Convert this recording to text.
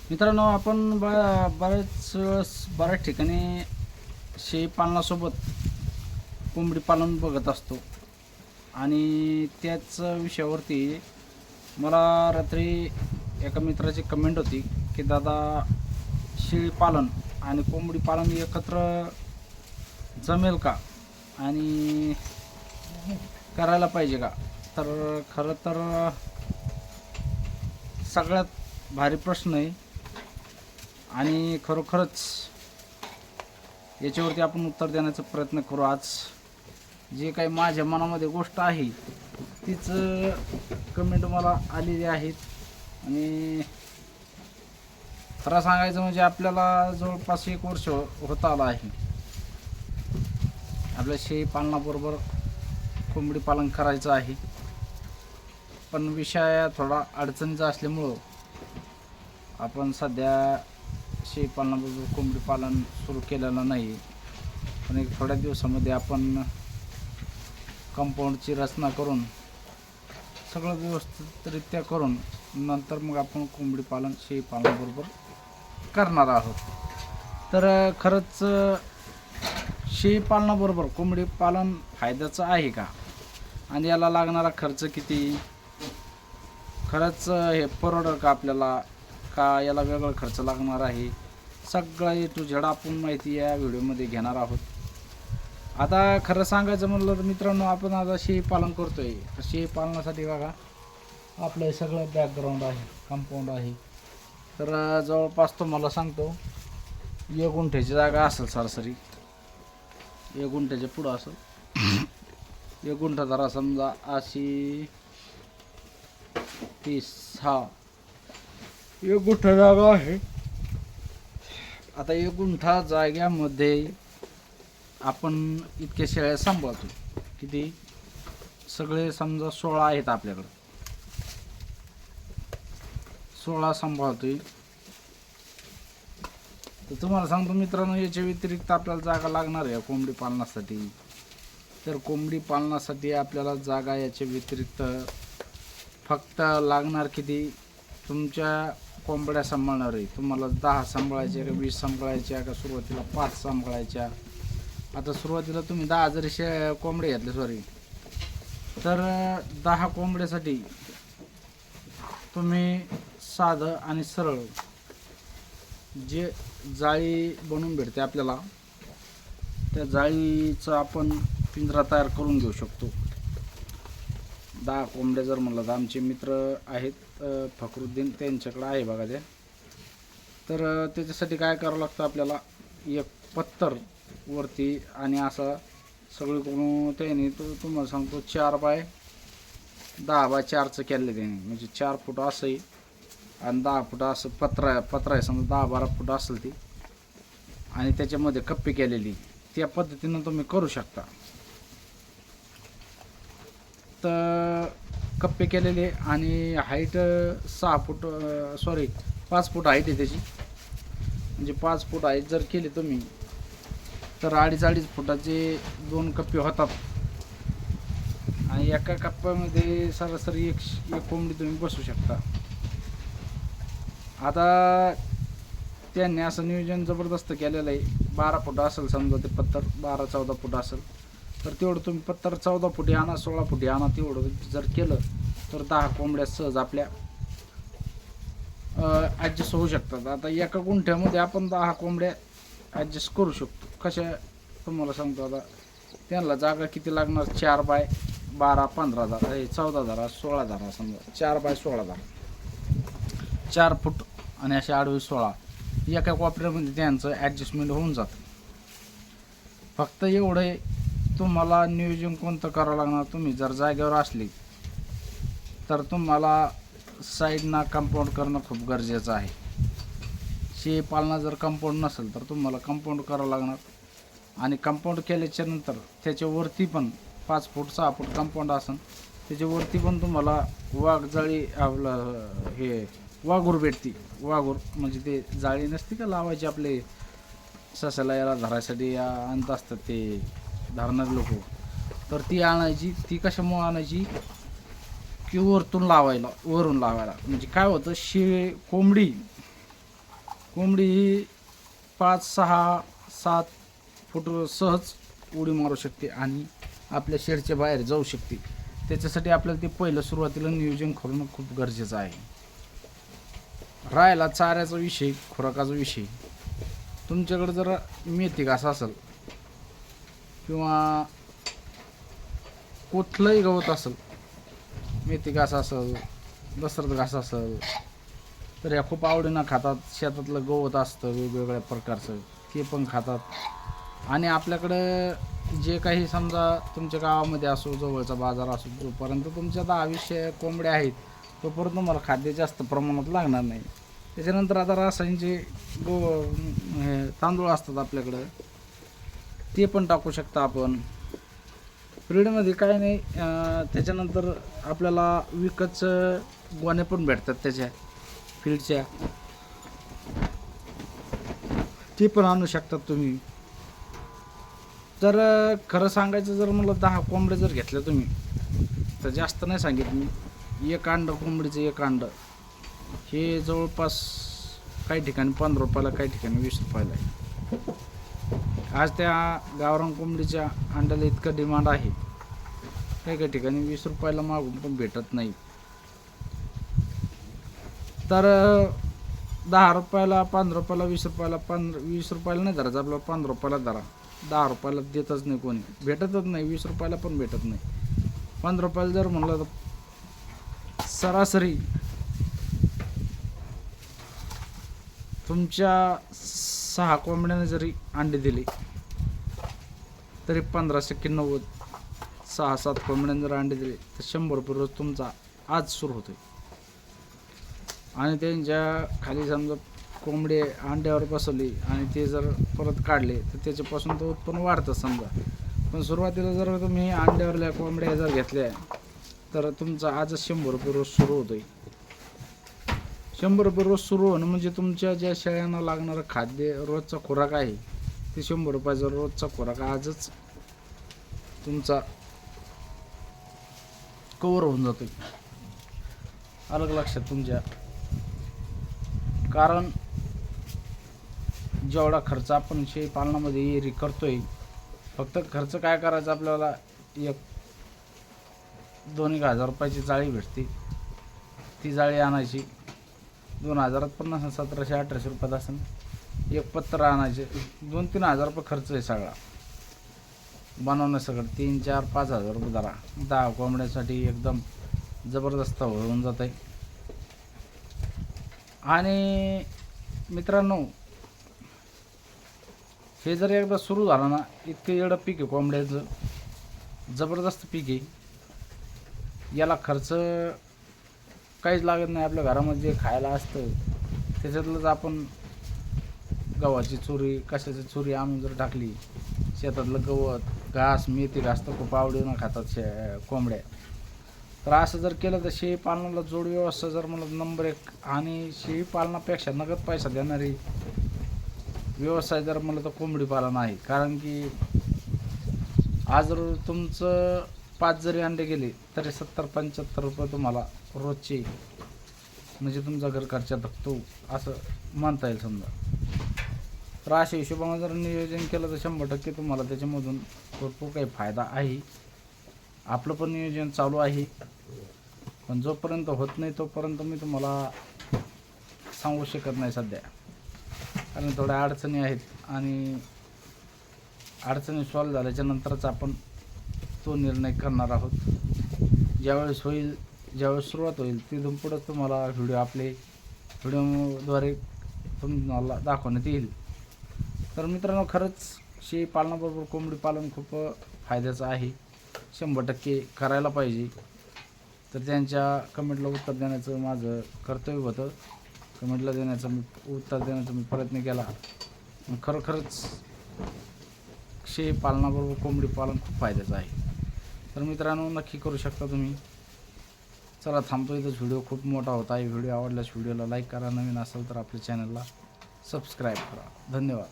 मित्रांनो, आपण बऱ्याच ठिकाणी शेळीपालनासोबत कोंबडी पालन बघत असतो आणि त्याच विषयावरती मला रात्री एका मित्राची कमेंट होती की दादा, शेळी पालन आणि कोंबडी पालन एकत्र जमेल का आणि करायला पाहिजे का? तर खरं तर सगळ्यात भारी प्रश्न आहे आणि खरोखरच याच्यावरती आपण उत्तर देण्याचा प्रयत्न करू. आज जे काही माझ्या मनामध्ये गोष्ट आहे तीच कमेंट मला आलेली आहेत आणि खरं सांगायचं म्हणजे आपल्याला जवळपास 1 वर्ष होत आलं आहे आपल्या शेळी पालनाबरोबर कोंबडी पालन करायचं आहे. पण विषय थोडा अडचणीचा असल्यामुळं आपण सध्या शेळी पालनाबरोबर कोंबडी पालन सुरू केलेलं नाही. पण एक थोड्या दिवसामध्ये आपण कंपाऊंडची रचना करून सगळं व्यवस्थितरित्या करून नंतर मग आपण कोंबडी पालन शेळी पालनाबरोबर करणार आहोत. तर खरंच शेळी पालनाबरोबर कोंबडी पालन फायद्याचं आहे का आणि याला लागणारा खर्च किती, खरंच हे परवडेल का आपल्याला, का याला वेगळा खर्च लागणार आहे, सगळं A to Z आपण माहिती या व्हिडिओमध्ये घेणार आहोत. आता खरं सांगायचं म्हणलं तर मित्रांनो, आपण आता शेळी पालन करतोय. तर शेळी पालनासाठी बघा आपलं सगळं बॅकग्राऊंड आहे, कंपाऊंड आहे. तर जवळपास तुम्हाला सांगतो 1 गुंठ्याची जागा असेल सरासरी, 1 गुंठ्याच्या पुढं असेल. 1 गुंठा जरा समजा अशी 30 1 गुंठा जागा आहे. आता 1 गुंठा जाग्यामध्ये आपण इतक्या शेळ्या सांभाळतो. किती? सगळे समजा 16 आहेत आपल्याकडं, 16 सांभाळतोय. तर तुम्हाला सांगतो मित्रांनो, याच्या व्यतिरिक्त आपल्याला जागा लागणार आहे कोंबडी पालनासाठी. तर कोंबडी पालनासाठी आपल्याला जागा याच्या व्यतिरिक्त फक्त लागणार किती? तुमच्या कोंबड्या सांभाळणार आहे तुम्हाला 10 सांभाळायच्या का 20 सांभाळायच्या का सुरुवातीला 5 सांभाळायच्या. आता सुरुवातीला तुम्ही 10 जरी कोंबडे घेतले तर 10 कोंबड्यासाठी तुम्ही साधं आणि सरळ जे जाळी बनवून भेटते आपल्याला, त्या जाळीचं आपण पिंजरा तयार करून घेऊ शकतो. 10 कोंबड्या जर म्हणलं तर आमचे मित्र आहेत फकरुद्दीन, त्यांच्याकडे आहे बघा ते. तर त्याच्यासाठी काय करावं लागतं आपल्याला, एक पत्तर वरती आणि असा सगळीकडून त्याने तुम्हाला सांगतो 4 बाय 10 बाय 4चं केलं त्याने, म्हणजे 4 फूट असंही आणि 10 फूट असं पत्रा आहे समजा 10-12 फूट असेल ती, आणि त्याच्यामध्ये कप्पी केलेली. त्या पद्धतीनं तुम्ही करू शकता. तर कप्पे केलेले आणि हाईट 6 फूट 5 फूट हाईट आहे त्याची. म्हणजे 5 फूट हाईट जर केली तुम्ही तर 2.5 फुटाचे 2 कप्पे होतात आणि एका कप्प्यामध्ये सरासरी एक कोंबडी तुम्ही बसू शकता. आता त्यांनी असं नियोजन जबरदस्त केलेलं आहे. 12 फूट असेल समजा ते पत्तर, 12-14 फूट असेल तर तेवढं तुम्ही पत्तर 14 फुटी आणा, 16 फुटी आणा. तेवढं जर केलं तर 10 कोंबड्या सहज आपल्या ॲडजस्ट होऊ शकतात. आता एका गुंठ्यामध्ये आपण 10 कोंबड्या ॲडजस्ट करू शकतो. कशा तुम्हाला सांगतो. आता त्यांना जागा किती लागणार, 4 बाय 12 15 धरा, 14 धरा, 16 धरा, समजा 4 बाय 16 धरा, 4 फूट आणि असे 28 16 एका कोपऱ्यामध्ये त्यांचं ॲडजस्टमेंट होऊन जातं. फक्त एवढं तुम्हाला नियोजन कोणतं करावं लागणार, तुम्ही जर जागेवर असले तर तुम्हाला साईडना कंपाऊंड करणं खूप गरजेचं आहे. शेळी पालना जर कंपाऊंड नसेल तर तुम्हाला कंपाऊंड करावं लागणार आणि कंपाऊंड केल्याच्या नंतर त्याच्यावरती पण 5 फूट 6 फूट कंपाऊंड असेल, त्याच्यावरती पण तुम्हाला वाघजाळी आपलं हे वाघूर भेटते. वाघूर म्हणजे ते जाळी नसते का लावायची आपले ससाला याला धरायसाठी आणत असतात ते धरणारे लोक, तर ती आणायची. ती कशामुळे आणायची की वरून लावायला. म्हणजे काय होतं, कोंबडी कोंबडी ही 5, 6, 7 फूट सहज उडी मारू शकते आणि आपल्या शेडच्या बाहेर जाऊ शकते. त्याच्यासाठी आपल्याला ते पहिलं सुरुवातीला नियोजन करणं खूप गरजेचं आहे. राहिला चाऱ्याचा विषय, खुराकाचा विषय, तुमच्याकडे जर मेथी घास असेल किंवा कुठलंही गवत असेल, मेथी घास असेल, दसरथ घास असेल, तर ह्या खूप आवडीनं खातात. शेतातलं गवत असतं वेगवेगळ्या प्रकारचं, ते पण खातात. आणि आपल्याकडं जे काही समजा तुमच्या गावामध्ये असो, जवळचा बाजार असो, जोपर्यंत तुमच्या 10-20 कोंबड्या आहेत तोपर्यंत तुम्हाला खाद्य जास्त प्रमाणात लागणार नाही. त्याच्यानंतर आता रासायनिकचे तांदूळ असतात आपल्याकडं, ते पण टाकू शकता आपण ब्रीडमध्ये, काय नाही. त्याच्यानंतर आपल्याला विकतचं गोण्या पण भेटतात त्याच्या फीडच्या, ते पण आणू शकतात तुम्ही. तर खरं सांगायचं जर मला 10 कोंबड्या जर घेतल्या तुम्ही, तर जास्त नाही सांगितलं मी, एक अंड कोंबडीचं एक अंड हे जवळपास काही ठिकाणी 15 रुपयाला, काही ठिकाणी 20 रुपयाला आहे. आज त्या गावरान कोंबडीच्या अंड्याला इतकं डिमांड आहे, काही काही ठिकाणी 20 रुपयाला मागून पण भेटत नाही. तर 10 रुपयाला, 15 रुपयाला, 20 रुपयाला, 20 रुपयाला नाही धरायचं आपल्याला, 15 रुपयाला धरा. 10 रुपयाला देतच नाही कोणी, भेटतच नाही. 20 रुपयाला पण भेटत नाही. 15 रुपयाला जर म्हणलं तर सरासरी तुमच्या 6 कोंबड्याने जरी अंडे दिले तरी 15×90, 6-7 कोंबड्याने जर अंडे दिले तर 100 रुपये रोज तुमचा आज सुरू होतोय. आणि त्यांच्या खाली समजा कोंबडे अंड्यावर बसवली आणि ते जर परत काढले तर त्याच्यापासून तो उत्पन्न वाढतं समजा. पण सुरुवातीला जर तुम्ही अंड्यावरल्या कोंबड्या जर घेतल्या तर तुमचा आजच 100 रुपये रोज सुरू होतोय. 100 रुपये रोज सुरू होणं म्हणजे तुमच्या ज्या शेळ्यांना लागणारं खाद्य रोजचा खुराक आहे ते 100 रुपयाचा रोजचा खुराक आजच तुमचा कव्हर होऊन जातोय. अलग लक्षात तुमच्या. कारण जेवढा खर्च आपण शेळी पालनामध्ये एरी करतोय, फक्त खर्च काय करायचा आपल्याला, 1-2,000 रुपयाची जाळी भेटते, ती जाळी आणायची. 2000 पण नसेल, 1700-1800 रुपयात असेल. एक पत्र आणायचे, 2-3 हजार रुपये खर्च आहे सगळा बनवणं सगळं. 3-4-5 हजार रुपये धरा. 10 कोंबड्यासाठी एकदम जबरदस्त होऊन जात आहे. आणि मित्रांनो, हे जर एकदा सुरू झालं ना, इतकं एवढं पीक आहे कोंबड्याचं, जबरदस्त पीक आहे. याला खर्च काहीच लागत नाही. आपल्या घरामध्ये जे खायला असतं त्याच्यातलंच आपण गव्हाची चुरी, कशाची चुरी आणून जर टाकली, शेतातलं गवत, घास, मेथी घास तर खूप आवडीनं खातात कोंबड्या. तर असं जर केलं तर शेळी पालनाला जोड व्यवस्था जर मला नंबर 1, आणि शेळी पालनापेक्षा नगद पैसा देणारी व्यवसाय जर मला तर कोंबडी पालन आहे. कारण की आज जर तुमचं 5 जरी अंडे गेले तरी 70-75 रुपये तुम्हाला रोजचे, म्हणजे तुमचा घर खर्च धकतो असं म्हणता येईल समजा. तर अशा हिशोबाने जर नियोजन केलं तर 100% तुम्हाला त्याच्यामधून भरपूर काही फायदा आहे. आपलं पण नियोजन चालू आहे, पण जोपर्यंत होत नाही तोपर्यंत मी तुम्हाला सांगू शकत नाही सध्या. कारण थोड्या अडचणी आहेत आणि अडचणी सॉल्व्ह झाल्याच्या नंतरच आपण तो निर्णय करणार आहोत. ज्यावेळेस होईल, ज्यावेळेस सुरुवात होईल तिथून पुढंच तुम्हाला आपले व्हिडिओद्वारे तुम्हाला दाखवण्यात येईल. तर मित्रांनो, खरंच शेळी पालनाबरोबर कोंबडी पालन खूप फायद्याचं आहे. 100% करायला पाहिजे. तर त्यांच्या कमेंटला उत्तर देण्याचं माझं कर्तव्य होतं. कमेंटला उत्तर देण्याचा मी प्रयत्न केला. खरोखरच शेळी पालनाबरोबर कोंबडी पालन खूप फायद्याचं आहे. तर मित्रांनो, नक्की करू शकता तुम्ही. चला थांबतो इथंच. व्हिडिओ खूप मोठा होता आहे. व्हिडिओ आवडल्यास व्हिडिओला लाईक करा. नवीन असेल तर आपल्या चॅनलला सबस्क्राईब करा. धन्यवाद.